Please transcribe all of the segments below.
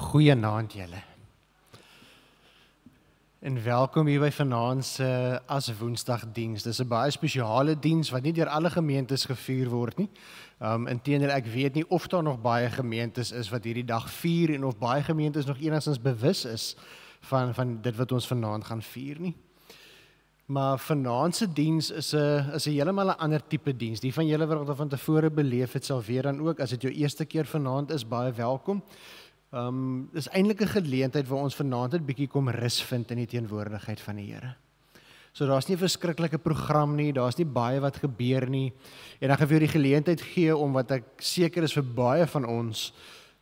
Goeienaand julle. En welkom hier by vanaand se as Woensdagdiens. Dis 'n baie spesiale diens wat nie deur alle gemeentes gevier word nie. Inteendeel, ek weet nie of daar nog baie gemeentes is wat hierdie dag vier en of baie gemeentes nog enigstens bewus is van dit wat ons vanaand gaan vier nie. Maar vanaand se diens is 'n heeltemal 'n ander tipe diens. Die van julle wat dit van tevore beleef het, sal weer dan ook, as dit jou eerste keer vanaand is, baie welkom. Dis eintlik 'n geleentheid waar ons vanaand 'n bietjie kom rus vind in die teenwoordigheid van die Here. So daar's nie 'n verskriklike program nie, daar's nie baie wat gebeur nie. En dan gaan vir jou die geleentheid gee om wat ek seker is vir baie van ons,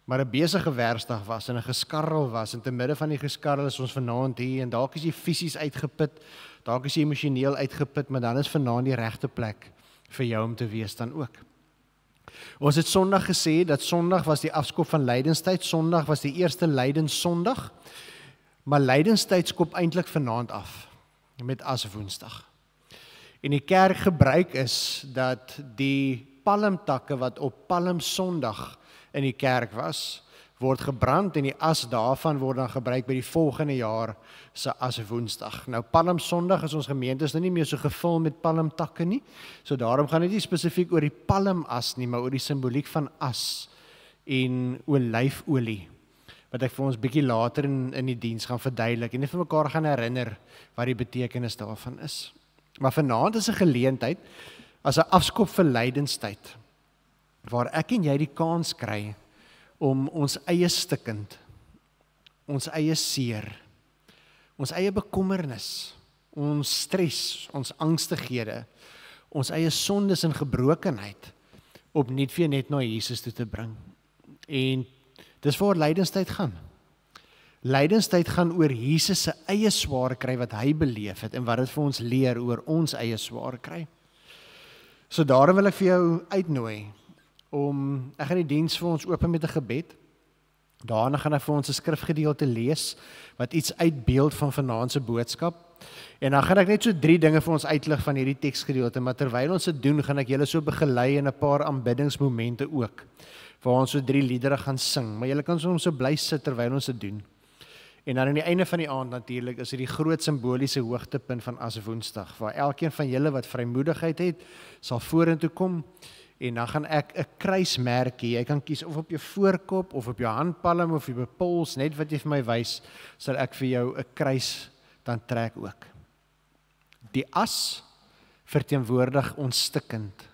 maar 'n besige werksdag was en 'n geskarrel was. En te midde van die geskarrel is ons vanaand hier en dalk is jy fisies uitgeput, dalk is jy emosioneel uitgeput, maar dan is vanaand die regte plek vir jou om te wees dan ook. Ons het Sondag gesê dat Sondag was die afskop van lydenstyd. Sondag was die eerste lydenssondag. Maar lydenstyd skop eintlik vanaand af met as Woensdag. En die kerk gebruik is dat die palmtakke wat op Palmsondag in die kerk was, word gebrand en die as daarvan word dan gebruik by die volgende jaar se as Woensdag. Nou Palmsondag is ons gemeente is nou nie meer so gevul met palmtakke nie. So daarom gaan dit nie spesifiek oor die palmas nie, maar oor die simboliek van as en olyfolie, wat ek vir ons bietjie later in die diens gaan verduidelik en net vir mekaar gaan herinner wat die betekenis daarvan is. Maar vanaand is 'n geleentheid as 'n afskop vir lydenstyd, waar ek en jy die kans kry om ons eie stikkend, ons eie seer, ons eie bekommernis, ons stres, ons angstighede, ons eie sondes en gebrokenheid opnuut weer net na Jesus toe te bring. En dis waar lydenstyd gaan. Lydenstyd gaan oor Jesus se eie swaar kry wat hy beleef het en wat dit vir ons leer oor ons eie swaar kry. So daarom wil ek vir jou uitnooi ek gaan die diens vir ons open met 'n gebed. Daarna gaan ek vir ons 'n skrifgedeelte lees wat iets uitbeeld van vanaand se boodskap. En dan gaan ek net so 3 dinge vir ons uitlig van hierdie teksgedeelte, maar terwyl ons dit doen, gaan ek julle so begelei in 'n paar aanbiddingsmomente ook, waar ons so 3 liedere gaan sing. Maar julle kan soms so bly sit terwyl ons dit doen. En dan aan die einde van die aand natuurlik is dit die groot simboliese hoogtepunt van as Woensdag, waar elkeen van julle wat vrymoedigheid het, sal vorentoe kom. En dan gaan ek 'n kruismerkie, jy kan kies of op jou voorkop, of op jou handpalm, of op jou pols, net wat jy vir my wys, sal ek vir jou 'n kruis dan trek ook. Die as verteenwoordig ons stikkend,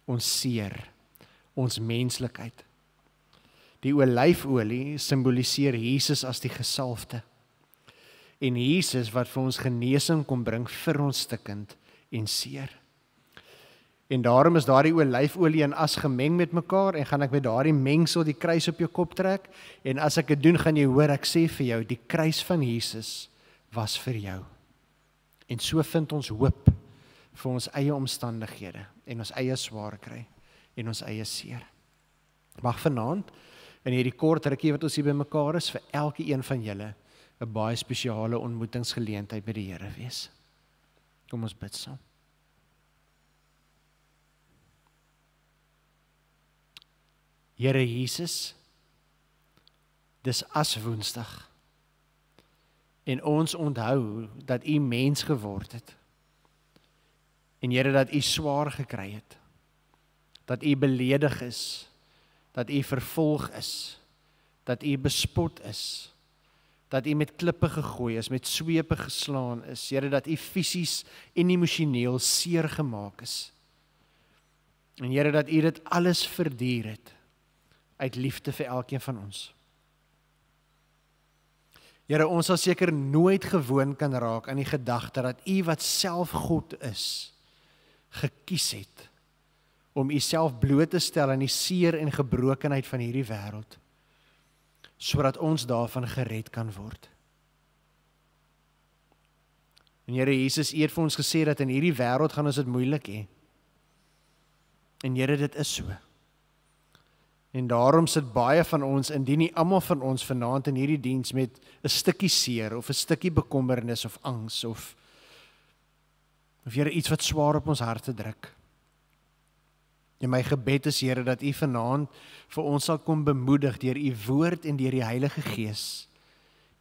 ons seer, ons menslikheid. Die olyfolie simboliseer Jesus as die gesalfde. En Jesus wat vir ons genesing kom bring vir ons stikkend en seer. En daarom is daardie olyfolie en as gemeng met mekaar en gaan ek met daardie mengsel die kruis op jou kop trek en as ek dit doen gaan jy hoor ek sê vir jou die kruis van Jesus was vir jou. En so vind ons hoop vir ons eie omstandighede en ons eie swaar kry en ons eie seer. Mag vanaand in hierdie kort rukkie wat ons hier by mekaar is vir elke een van julle 'n baie spesiale ontmoetingsgeleentheid met die Here wees. Kom ons bid saam. Here Jesus, dis as Woensdag en ons onthou dat U mens geword het en Here dat U swaar gekry het, dat U beledig is, dat U vervolg is, dat U bespot is, dat U met klippe gegooi is, met swepe geslaan is, Here dat U fisies en emosioneel seer gemaak is en Here dat U dit alles verduur het uit liefde vir elkeen van ons. Here, ons sal seker nooit gewoon kan raak aan die gedagte dat U wat self God is, gekies het om U self bloot te stel aan die seer en gebrokenheid van hierdie wêreld, sodat ons daarvan gered kan word. En Here Jesus, U het vir ons gesê dat in hierdie wêreld gaan ons dit moeilik hê. En Here, dit is so. En daarom sit baie van ons, indien nie almal van ons vanaand in hierdie diens met 'n stukkie seer of 'n stukkie bekommernis of angs of Here iets wat swaar op ons harte druk. En my gebed is, Here, dat U vanaand vir ons sal kom bemoedig deur U woord en deur die Heilige Gees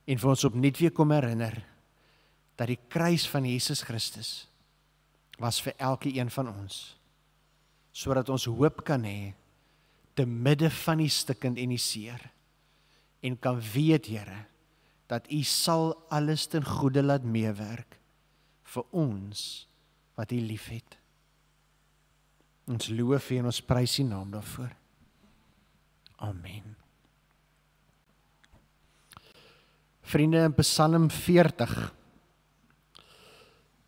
en vir ons opnuut weer kom herinner dat die kruis van Jesus Christus was vir elke een van ons, sodat ons hoop kan hê te midde van die stikkend en die seer, en kan weet, Here, dat U sal alles ten goeie laat meewerk vir ons wat U liefhet. Ons loof U en ons prys U naam daarvoor. Amen. Vriende, in Psalm 40,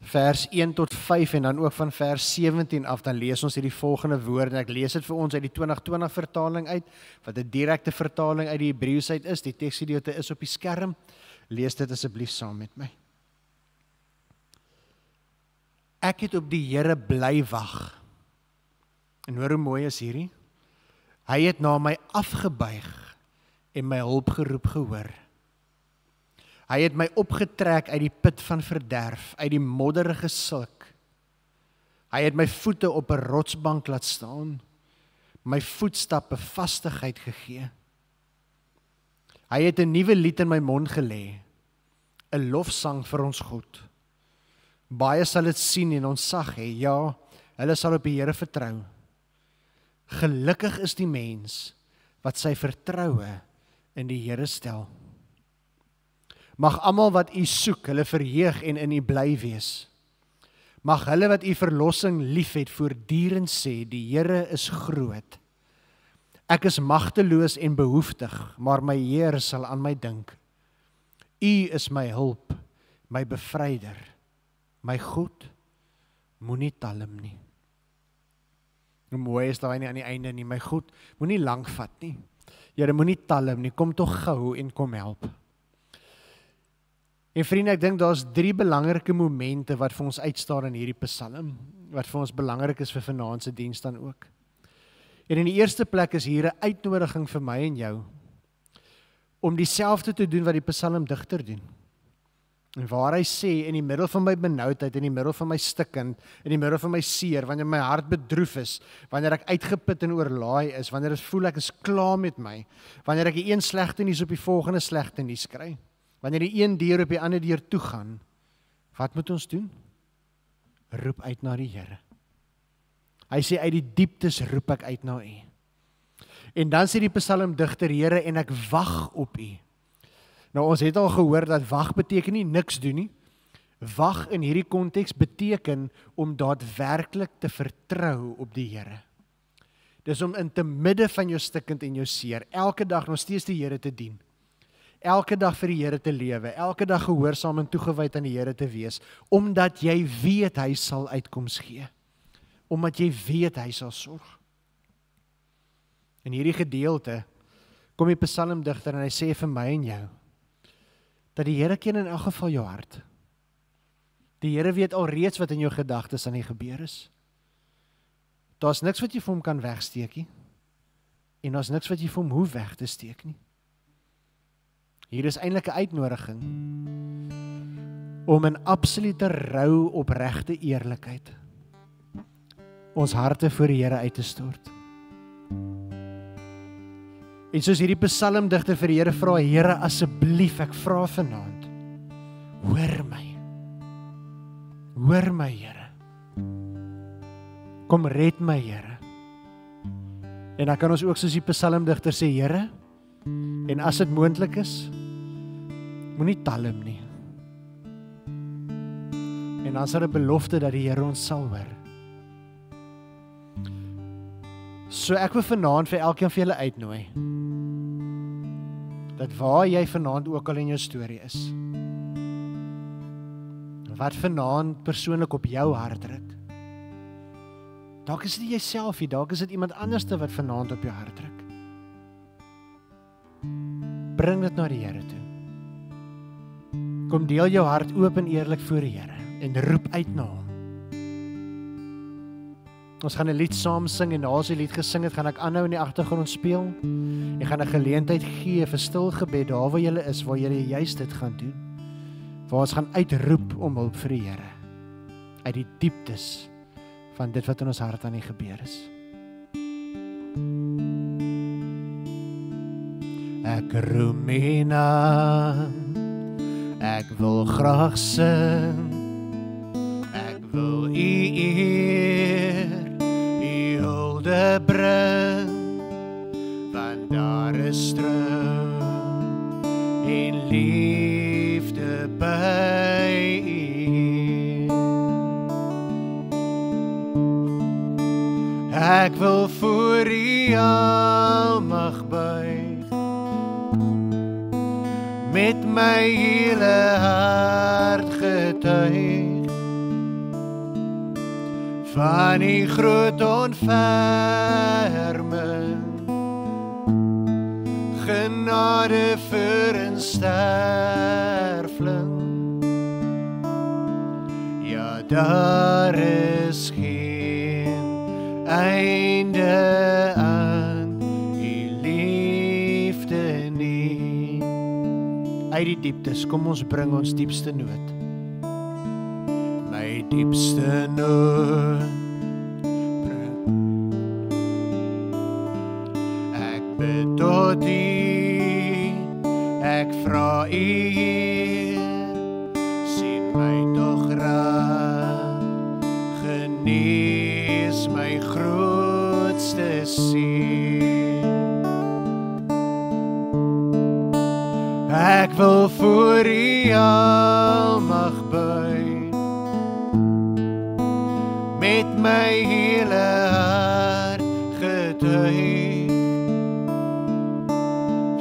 vers 1 tot 5 en dan ook van vers 17 af, dan lees ons hierdie volgende woorde. Ek lees dit vir ons uit die 2020 vertaling uit, wat 'n direkte vertaling uit die Hebreëus uit is. Die teksgedeelte is op die skerm. Lees dit asseblief saam met my. Ek het op die Here bly wag. En hoor hoe mooi is hierdie? Hy het na my afgebuig en my hulp geroep gehoor. Hy het my opgetrek uit die put van verderf, uit die modderige sulk. Hy het my voete op 'n rotsbank laat staan, my voetstappe vastigheid gegee. Hy het 'n nuwe lied in my mond gelê, 'n lofsang vir ons God. Baie sal dit sien en ontzag hê, ja, hulle sal op die Here vertrou. Gelukkig is die mens wat sy vertroue in die Here stel. Mag almal wat U soek, hulle verheug en in U bly wees. Mag hulle wat U verlossing liefhet voortdurend sê, die Here is groot. Ek is magteloos en behoeftig, maar my Heer sal aan my dink. U is my hulp, my bevryder. My God, moenie talm nie. Hoe mooi is daai nie aan die einde nie, my God, moenie lank vat nie. Here, moenie talm nie, kom tog gou en kom help. En vriende, ek dink daar's 3 belangrike momente wat vir ons uitstaan in hierdie Psalm, wat vir ons belangrik is vir vanaand se diens dan ook. En in die eerste plek is hier 'n uitnodiging vir my en jou, om dieselfde te doen wat die psalmdigter doen. En waar hy sê, in die middel van my benoudheid, in die middel van my stikkend, in die middel van my seer, wanneer my hart bedroef is, wanneer ek uitgeput en oorlaai is, wanneer ek voel ek is klaar met my, wanneer ek die een slegte nuus op die volgende slegte nuus kry, wanneer die een deur op die ander deur toe gaan, wat moet ons doen? Roep uit na die Here. Hy sê, uit die dieptes roep ek uit na U. En dan sê die psalmdigter, Here, en ek wag op U. Nou, ons het al gehoor dat wag beteken nie niks doen nie. Wag in hierdie konteks beteken om daadwerklik te vertrou op die Here. Dis om in te midde van jou stikkend en jou seer, elke dag nog steeds die Here te dien. Elke dag vir die Here te lewe, elke dag gehoorsaam en toegewyd aan die Here te wees, omdat jy weet hy sal uitkoms gee. Omdat jy weet hy sal sorg. In hierdie gedeelte kom die psalmdigter en hy sê vir my en jou, dat die Here ken in elk geval jou hart. Die Here weet alreeds wat in jou gedagtes aan die gebeur is. Daar's niks wat jy vir hom kan wegsteek nie. En daar's niks wat jy vir hom hoef weg te steek nie. Hier is eintlik 'n uitnodiging om in absolute rou opregte eerlikheid ons harte voor die Here uit te stort. En soos hierdie psalmdigter vir die Here vra, Here, asseblief, ek vra vanaand, hoor my, Here. Kom red my, Here. En dan kan ons ook soos die psalmdigter sê, Here, en as dit moontlik is, moenie talm nie. En dan is daar 'n belofte dat die Here ons sal hoor. So ek wil vanaand vir elkeen van julle uitnooi, dat waar jy vanaand ook al in jou storie is, wat vanaand persoonlik op jou hart druk, dalk is dit jouself nie, dalk is dit iemand anderste wat vanaand op jou hart druk. Bring dit na die Here toe. Kom deel jou hart oop en eerlik voor die Here en roep uit na hom. Ons gaan 'n lied saam sing en na ons die lied gesing het, gaan ek aanhou in die agtergrond speel. Ek gaan 'n geleentheid gee vir stil gebed daar waar jy is, waar jy juist dit gaan doen. Waar ons gaan uitroep om hulp vir die Here uit die dieptes van dit wat in ons hart aan die gebeur is. Ek roem U naam, ek wil graag sing, ek wil U eer, U hulde bring, want daar is trou en liefde by U. Ek wil voor U almag buig, met my hele hart getuig, van U groot ontferming, genade vir 'n sterfling. Ja, daar is geen einde aan U liefde nie. Uit die dieptes, kom ons bring ons diepste nood. My diepste nood, ek bid tot U, ek vra U Heer, sien my tog raak, genees my grootste seer. Ek wil voor U almag buig, met my hele hart getuig,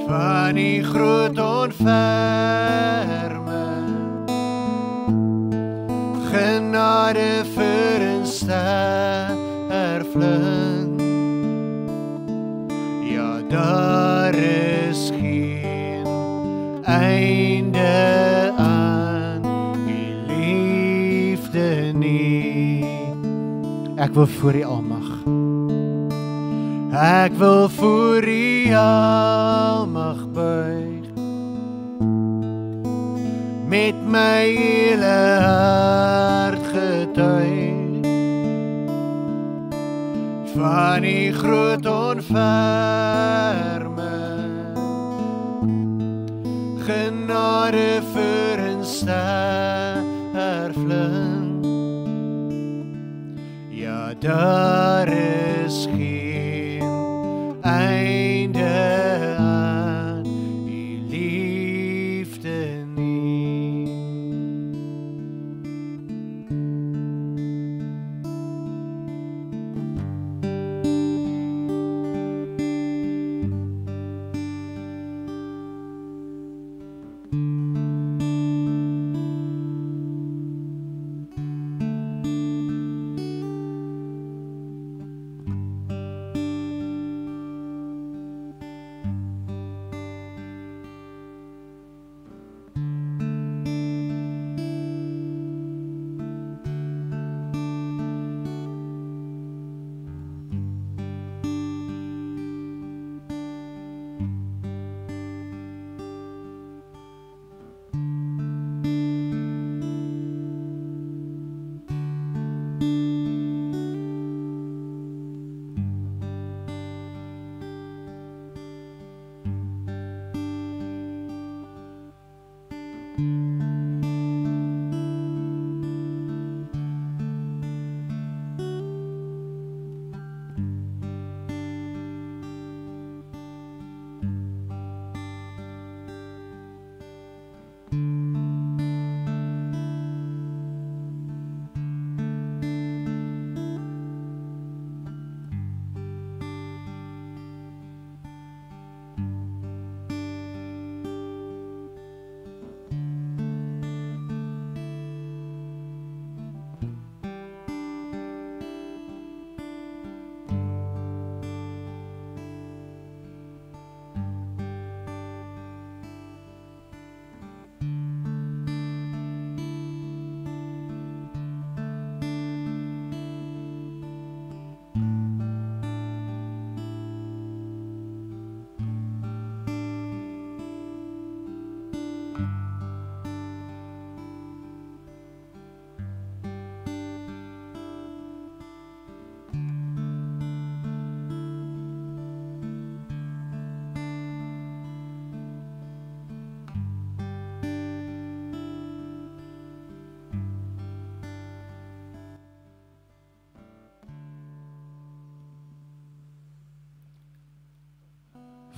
van U groot ontferming, genade vir 'n sterfling. Ja, daar is geen einde aan U liefde nie. Ek wil voor U almag, ek wil voor U almag buig, met my hele hart getuig, van U groot ontferming, genade vir 'n sterfling. Ja, daar is geen einde aan U liefde nie.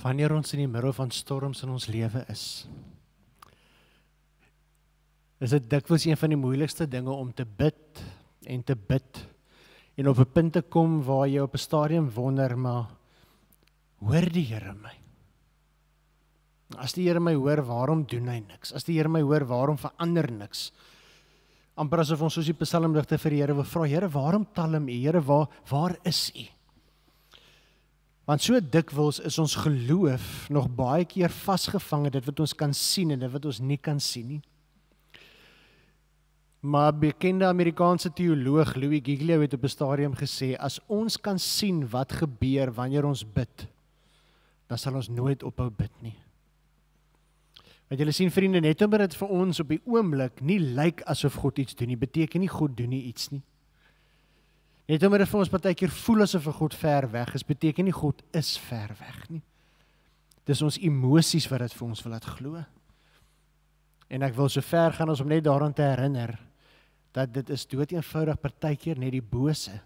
Wanneer ons in die middel van storms in ons lewe is dit dikwels een van die moeilikste dinge om te bid en op 'n punt te kom waar jy op 'n stadium wonder, maar hoor die Here my? As die Here my hoor, waarom doen hy niks? As die Here my hoor, waarom verander niks? Amper asof ons soos die psalmdigter vir die Here wil vra, Here, waarom talm U? Here, waar is U? Want so dikwels is ons geloof nog baie keer vasgevang in dit wat ons kan sien en dit wat ons nie kan sien nie. Maar bekende Amerikaanse teoloog Louis Giglio het op 'n stadium gesê, as ons kan sien wat gebeur wanneer ons bid, dan sal ons nooit ophou bid nie. Want julle sien vriende, net omdat dit vir ons op die oomblik nie lyk asof God iets doen nie, beteken nie God doen nie iets nie. Net omdat dit vir ons partykeer voel asof God ver weg is, beteken nie God is ver weg nie. Dis ons emosies wat dit vir ons wil laat glo. En ek wil so ver gaan as om net daaraan te herinner, dat dit is doeteenvoudig partykeer net die bose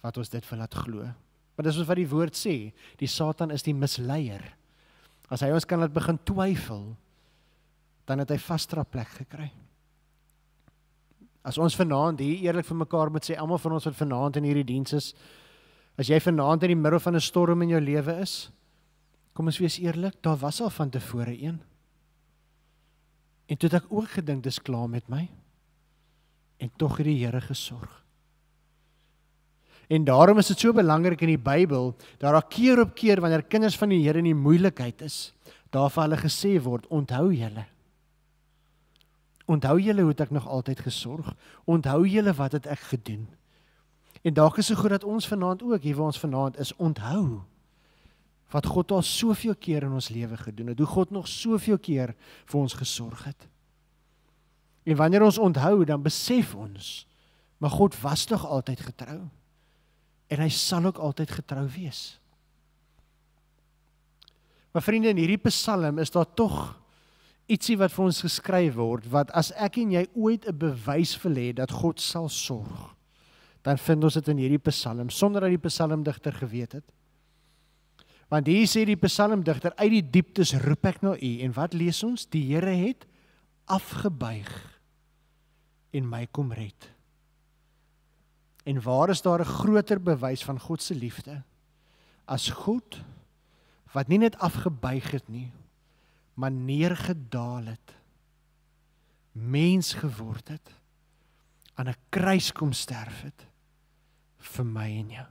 wat ons dit wil laat glo. Maar dis wat die woord sê, die Satan is die misleier. As hy ons kan laat begin twyfel, dan het hy vasdraplek gekry. As ons vanaand hier eerlik vir mekaar moet sê, almal van ons wat vanaand in hierdie diens is, as jy vanaand in die middel van 'n storm in jou lewe is, kom ons wees eerlik, daar was al van tevore een. En toe het ek ook gedink, dis klaar met my. En tog het die Here gesorg. En daarom is dit so belangrik in die Bybel, dat daar keer op keer, wanneer kinders van die Here in die moeilikheid is, daar vir hulle gesê word, onthou julle. Onthou julle hoe het ek nog altyd gesorg? Onthou julle wat het ek gedoen? En dalk is so goed dat ons vanaand ook, hier waar ons vanaand is, onthou wat God al soveel keer in ons lewe gedoen het, hoe God nog soveel keer vir ons gesorg het. En wanneer ons onthou, dan besef ons, maar God was toch altyd getrou. En hy sal ook altyd getrou wees. Maar vriende, in hierdie psalm is daar toch ietsie wat vir ons geskryf word, wat as ek en jy ooit 'n bewys wil hê dat God sal sorg, dan vind ons dit in hierdie psalm, sonder dat die psalmdigter geweet het. Want hier sê die psalmdigter, uit die dieptes roep ek na U, en wat lees ons? Die Here het afgebuig en my kom red. En waar is daar 'n groter bewys van God se liefde, as God, wat nie net afgebuig het nie, maar neergedaal het, mens geword het, aan 'n kruis kom sterf het, vir my en jou.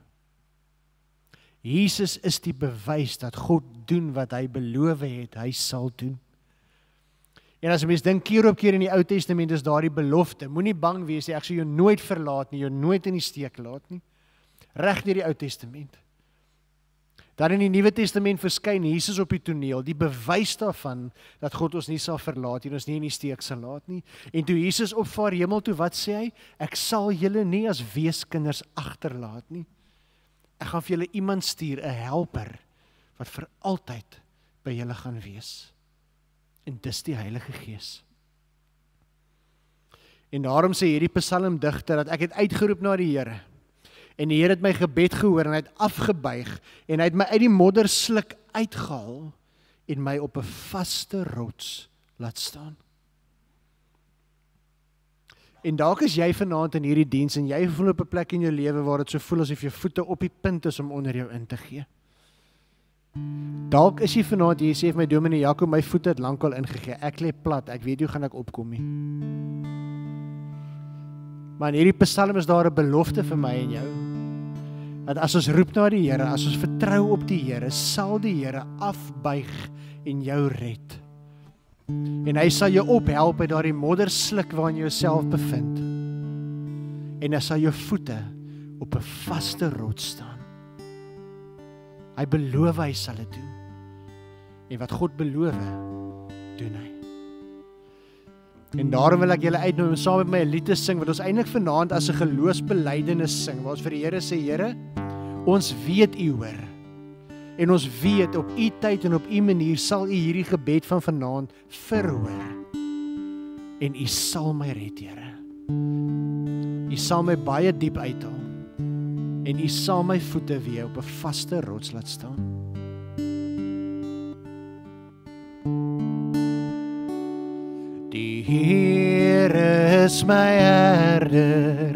Jesus is die bewys dat God doen wat hy beloof het, hy sal doen. En as 'n mens dink keer op keer in die Ou Testament is daar die belofte, moenie bang wees nie, ek sal jou nooit verlaat nie, jou nooit in die steek laat nie. Reg deur die Ou Testament. Dan in die Nuwe Testament verskyn Jesus op die toneel, die bewys daarvan dat God ons nie sal verlaat en ons nie in die steek sal laat nie. En toe Jesus opvaar hemel toe, wat sê hy? Ek sal julle nie as weeskinders agterlaat nie. Ek gaan vir julle iemand stuur, 'n helper, wat vir altyd by julle gaan wees. En dis die Heilige Gees. En daarom sê hierdie psalmdigter dat ek het uitgeroep na die Here. En die Here het my gebed gehoor en hy het afgebuig en hy het my uit die moddersluk uitgehaal en my op 'n vaste rots laat staan. En dalk is jy vanaand in hierdie diens en jy voel op 'n plek in jou lewe waar dit so voel asof jou voete op die punt is om onder jou in te gee. Dalk is jy vanaand, jy sê vir my dominee Jaco, my voete het lankal ingegee, ek lê plat, ek weet nie hoe gaan ek opkom nie. Maar in hierdie psalm is daar 'n belofte vir my en jou, dat as ons roep na die Here, as ons vertrou op die Here, sal die Here afbuig en jou red. En hy sal jou ophelp uit daardie moddersluk waarin jy jouself bevind. En hy sal jou voete op 'n vaste rots staan. Hy beloof hy sal dit doen. En wat God beloof, doen hy. En daarom wil ek julle uitnooi om saam met my 'n lied te sing, wat ons eintlik vanaand as 'n geloofsbelydenis sing, waar ons vir die Here sê, Here, ons weet U hoor. En ons weet op U tyd en op U manier sal U hierdie gebed van vanaand verhoor. En U sal my red, Here. U sal my baie diep uithaal. En U sal my voete weer op 'n vaste rots laat staan. Here is my herder,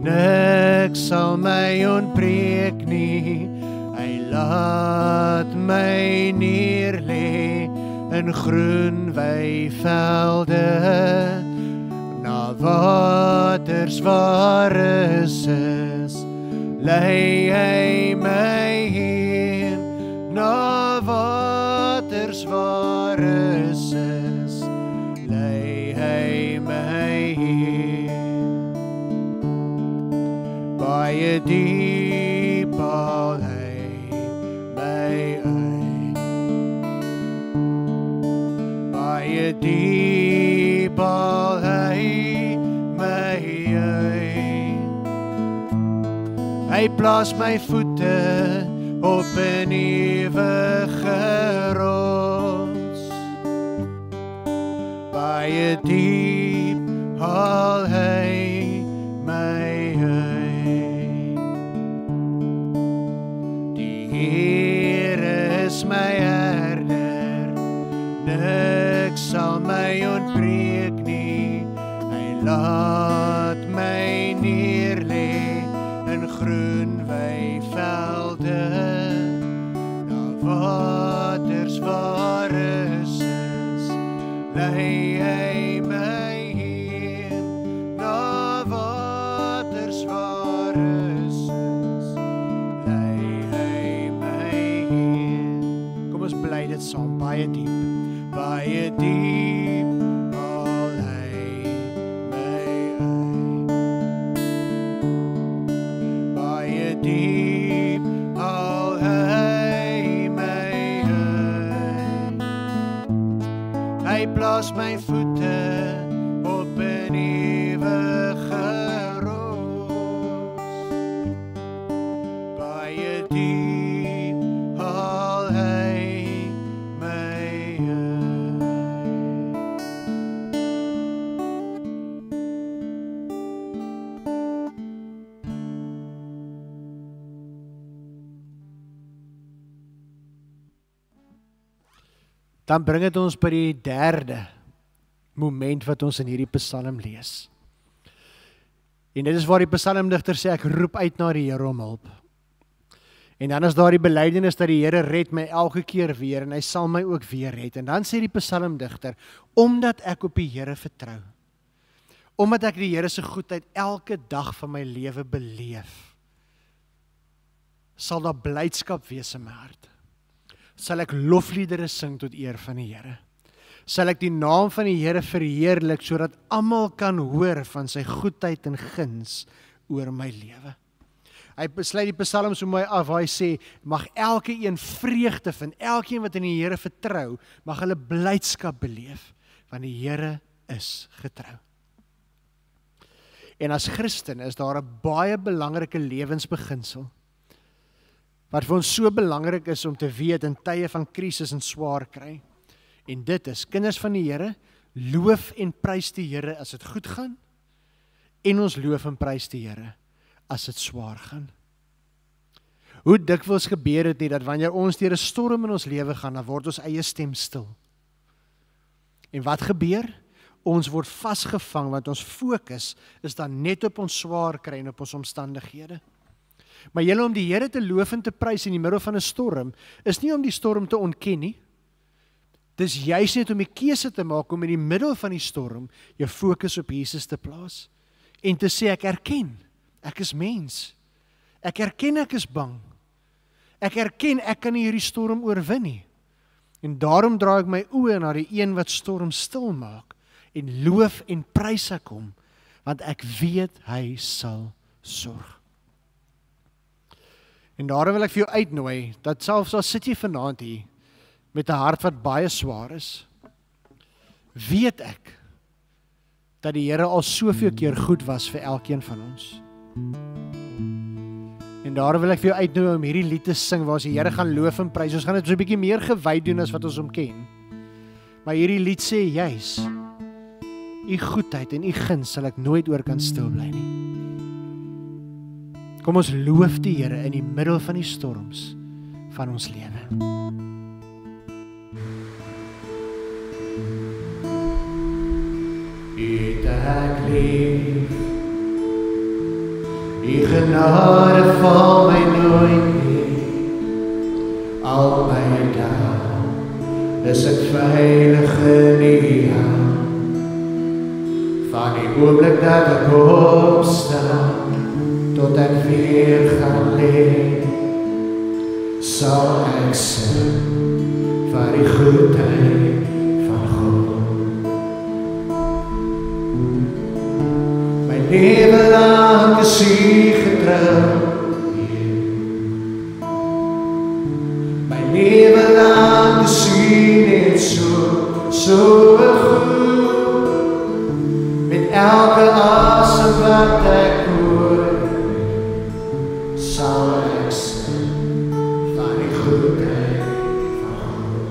niks sal my ontbreek nie. Hy laat my neerlê in groen weivelde, na waters waar rus is, lei hy my heen. Na waters waar rus is, lei hy my heen. Baie diep haal hy my uit, baie diep haal hy my uit. Hy plaas my voete op 'n ewige rots, baie diep haal hy my uit. Die Here is my herder, niks sal my ontbreek nie. Hy laat my neerlê in groen weivelde, waters waar rus is, lei hy my heen. Na waters waar rus is, lei hy my heen. Kom ons bly dit saam, baie diep haal hy my uit, baie diep haal hy my uit. Hy plaas my voete op 'n ewige rots, baie diep haal hy my uit. Dan bring dit ons by die derde moment wat ons in hierdie psalm lees. En dit is waar die psalmdigter sê, ek roep uit na die Here om hulp. En dan is daar die belydenis dat die Here red my elke keer weer en hy sal my ook weer red. En dan sê die psalmdigter, omdat ek op die Here vertrou, omdat ek die Here se goedheid elke dag van my lewe beleef, sal daar blydskap wees in my hart. Sal ek lofliedere sing tot eer van die Here. Sal ek die naam van die Here verheerlik, sodat almal kan hoor van sy goedheid en guns oor my lewe. Hy besluit die psalm so mooi af, waar hy sê, mag elke een vreugde vind, elkeen wat in die Here vertrou, mag hulle blydskap beleef, want die Here is getrou. En as Christen is daar 'n baie belangrike lewensbeginsel, wat vir ons so belangrik is om te weet in tye van krisis en swaar kry. En dit is, kinders van die Here, loof en prys die Here as dit goed gaan, en ons loof en prys die Here as dit swaar gaan. Hoe dikwels gebeur dit nie, dat wanneer ons deur 'n storm in ons lewe gaan, dan word ons eie stem stil. En wat gebeur? Ons word vasgevang, want ons fokus is dan net op ons swaar kry en op ons omstandighede. Maar julle, om die Here te loof en te prys in die middel van 'n storm, is nie om die storm te ontken nie. Dis juis net om die keuse te maak om in die middel van die storm jou fokus op Jesus te plaas en te sê, ek erken, ek is mens. Ek erken ek is bang. Ek erken ek kan nie hierdie storm oorwin nie. En daarom draai ek my oë na die een wat storm stil maak en loof en prys ek hom, want ek weet hy sal sorg. En daarom wil ek vir jou uitnooi, dat selfs al sit jy vanaand hier, met 'n hart wat baie swaar is, weet ek, dat die Here al soveel keer goed was vir elkeen van ons. En daarom wil ek vir jou uitnooi om hierdie lied te sing, waar ons die Here gaan loof en prys. Ons gaan dit so 'n bietjie meer gewy doen as wat ons hom ken. Maar hierdie lied sê juis, u goedheid en u guns sal ek nooit oor kan stil bly nie. Kom ons loof die Here in die middel van die storms van ons lewe. ek lief. Die genade val my nooit nie. Al my dae is ek veilig in die hand. Van die oomblik dat ek opstaan, tot ek weer gaan lê, sal ek sing van die goedheid van God. My lewe lang is U getrou, my lewe lang is U net so goed. Met elke asem wat ek hoor, sal ek sing van die goedheid van God.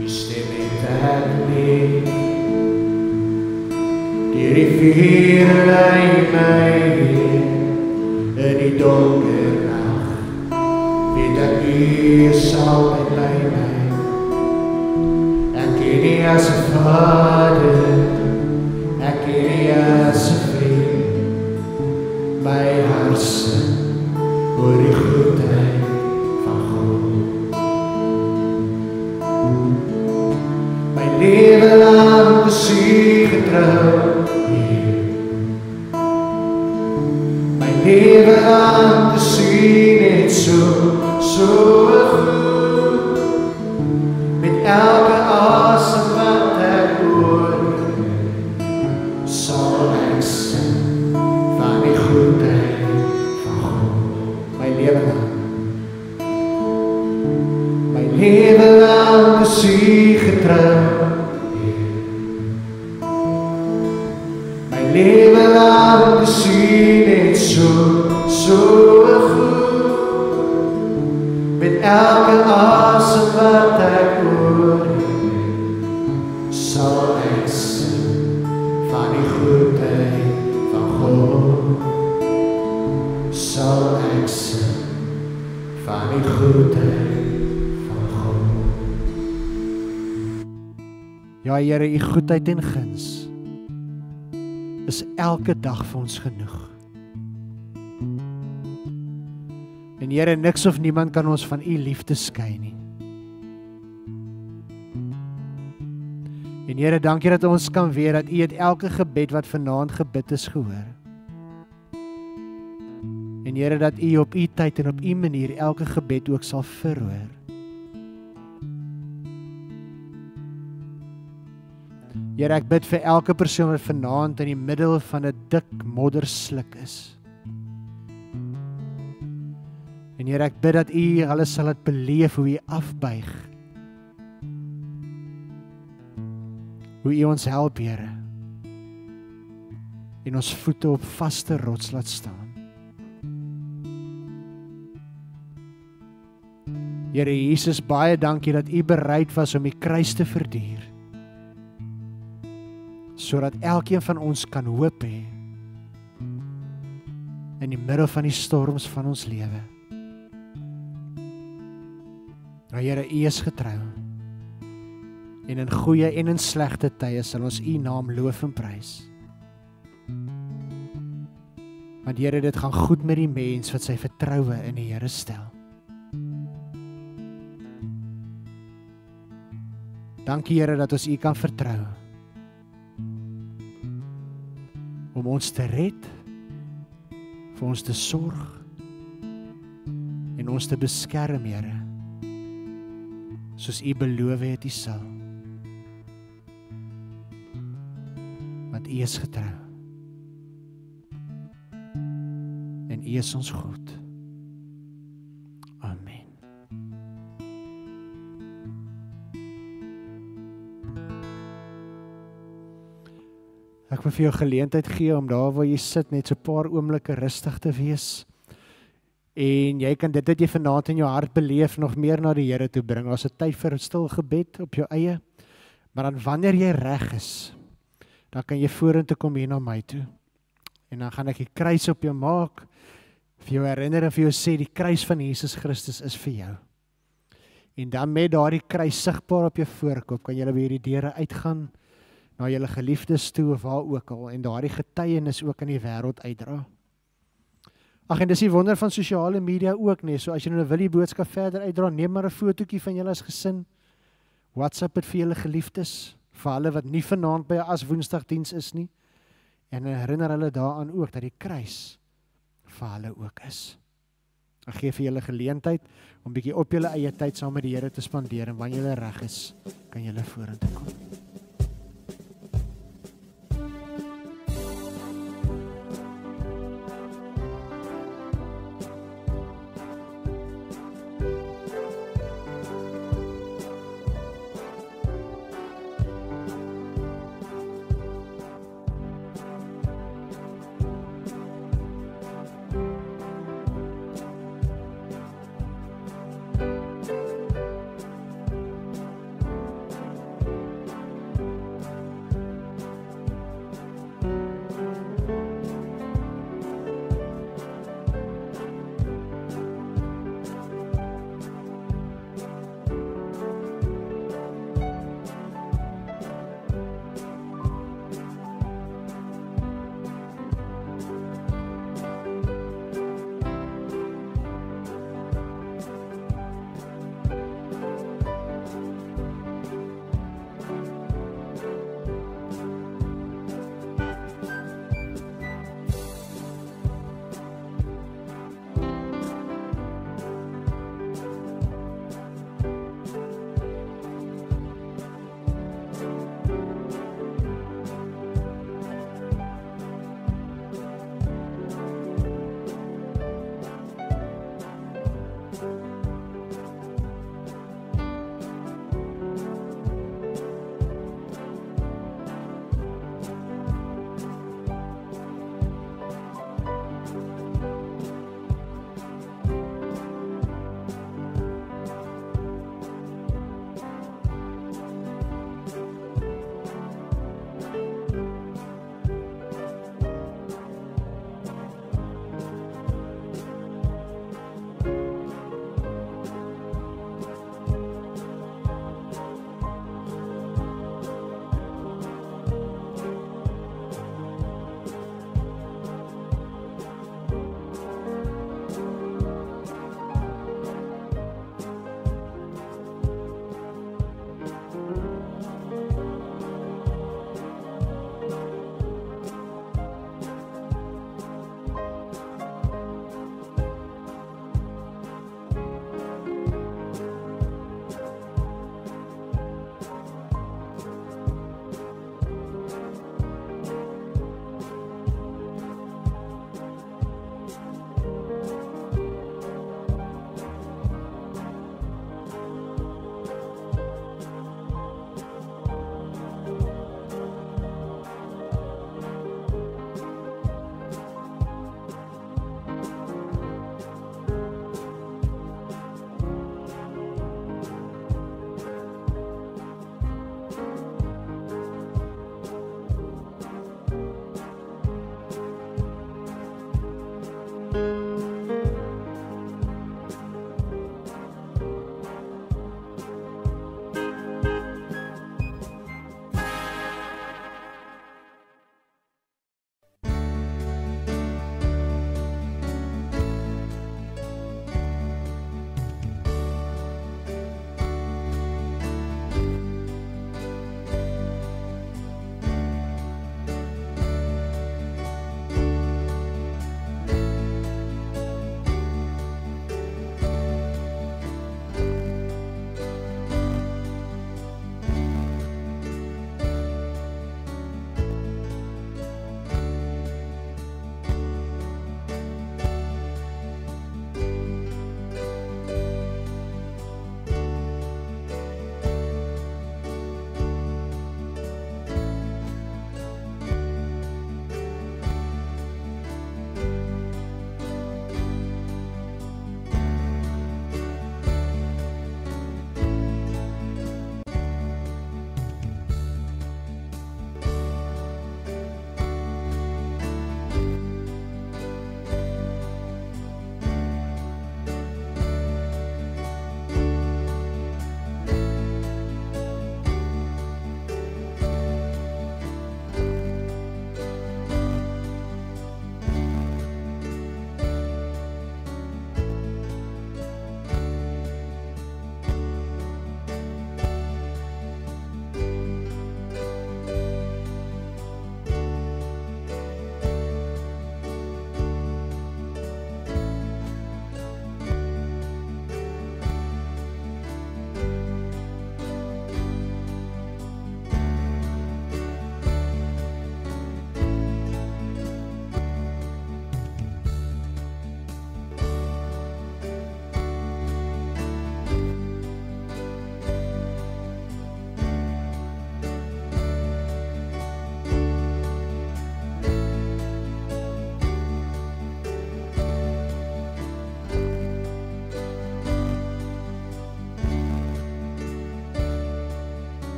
U stem het ek nie, die rivier lei my in die donker nacht, weet ek U is altyd by my. Ek ken U as 'n Vader, ek ken U as 'n vriend, my hart sing oor die goedheid van God. My lewe lang is U getrou, my lewe lang is U net so goed. Met elke asem wat ek hoor, sal ek sing van die goedheid van God. My lewe lang is U getrou, my lewe lang is U net so goed. Met elke asem wat ek hoor, sal ek sing van die goedheid van God. Sal ek sing van die goedheid van God. Ja, Here, U goedheid en guns is elke dag vir ons genoeg. En Here, niks of niemand kan ons van U liefde skei nie. En Here, dankie dat ons kan weet dat U het elke gebed wat vanaand gebid is gehoor. En Here, dat U op U tyd en op U manier elke gebed ook sal verhoor. Here, ek bid vir elke persoon wat vanaand in die middel van 'n dik moddersluk is. En Here, ek bid dat U hulle sal dit beleef hoe U afbuig. Hoe U ons help, Here. En ons voete op vaste rots laat staan. Here Jesus, baie dankie dat U bereid was om die kruis te verduur, sodat elkeen van ons kan hoop hê in die middel van die storms van ons lewe. Nou Here, U is getrou. En in goeie en in slegte tye sal ons U naam loof en prys. Want Here, dit gaan goed met die mens wat sy vertroue in die Here stel. Dankie Here dat ons U kan vertrou om ons te red, vir ons te sorg en ons te beskerm, Here, soos U beloof het U sal. Want U is getrou en U is ons goed. Amen. Ek wil vir jou geleentheid gee om daar waar jy sit net so 'n paar oomblikke rustig te wees. En jy kan dit wat jy vanaand in jou hart beleef nog meer na die Here toe bring. Daar's 'n tyd vir 'n stil gebed op jou eie. Maar dan wanneer jy reg is, dan kan jy vorentoe kom hier na my toe. En dan gaan ek die kruis op jou maak, vir jou herinner en vir jou sê die kruis van Jesus Christus is vir jou. En dan met daardie kruis sigbaar op jou voorkop, kan julle by hierdie deure uitgaan, na julle geliefdes toe of waar ook al, en daardie getuienis ook in die wêreld uitdra. Ag, en dis die wonder van sosiale media ook nie, so as jy nou wil die boodskap verder uitdra, neem maar 'n fotootjie van julle as gesin, WhatsApp dit vir julle geliefdes, vir hulle wat nie vanaand by 'n Aswoensdagdiens is nie, en herinner hulle daaraan ook, dat die kruis vir hulle ook is. Ek gee vir julle geleentheid, om bietjie op julle eie tyd saam met die Here te spandeer, en wanneer julle reg is, kan julle vorentoe kom.